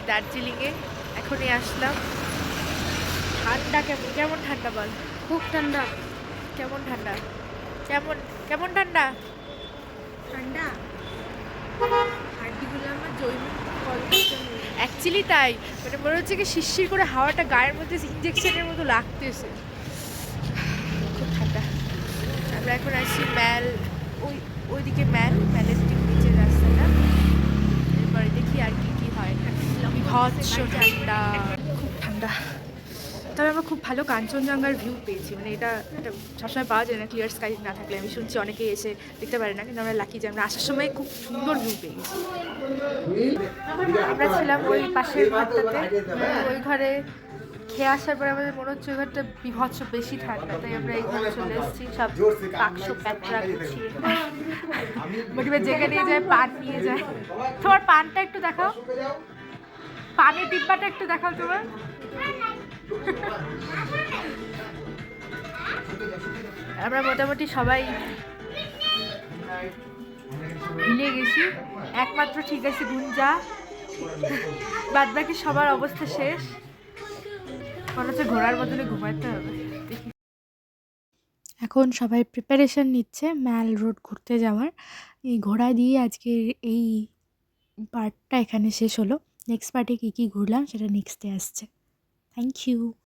দার্জিলিংয়ে, এখনই আসলাম। ঠান্ডা কেমন, কেমন ঠান্ডা বল? খুব ঠান্ডা। কেমন ঠান্ডা? কেমন কেমন ঠান্ডা? ঠান্ডা হাড্ডিগুলো আমার জৈব অ্যাকচুয়ালি তাই, মানে মনে হচ্ছে কি শিরশির করে হাওয়াটা গায়ের মধ্যে ইঞ্জেকশনের মতো লাগতেছে। খুব ঠান্ডা। আমরা এখন আসছি ম্যাল, ওইদিকে ম্যালের ঠিক নিচের রাস্তাটা। এরপরে দেখি আর কি কি হয়। বিভৎস ঠান্ডা, খুব ঠান্ডা। তবে আমরা খুব ভালো কাঞ্চনজঙ্ঘার ভিউ পেয়েছি, মানে এটা সবসময় পাওয়া যায় না ক্লিয়ার স্কাই না থাকলে। আমি শুনছি অনেকেই এসে দেখতে পারে না, কিন্তু আমরা লাকি যে আমরা আসার সময় খুব সুন্দর ভিউ পেয়ে গেছি। আমরা ছিলাম ওই পাশের ঘরটাতে, ওই ঘরে খেয়ে আসার পরে আমাদের মনে হচ্ছে ওই ঘরটা বিভৎস বেশি ঠান্ডা, তাই আমরা এই ঘরে চলে এসেছি সব বাক্স প্যাটরা গুছিয়ে। মোটিভে যেখানে নিয়ে যায় পান নিয়ে যায়। তোমার পানটা একটু দেখাও, পানের ডিব্বাটা একটু দেখাও তোমার। আমরা মোটামুটি সবাই মিলে গেছি, একমাত্র ঠিক আছে গুঞ্জা, বাদ বাকি সবার অবস্থা শেষ। মনে হচ্ছে ঘোড়ার বদলে ঘুমাতে হবে। এখন সবাই প্রিপারেশন নিচ্ছে ম্যাল রোড ঘুরতে যাওয়ার। এই ঘোড়া দিয়ে আজকের এই পার্টটা এখানে শেষ হলো। নেক্সট পার্টে কী কী ঘুরলাম সেটা নেক্সটে আসছে। Thank you.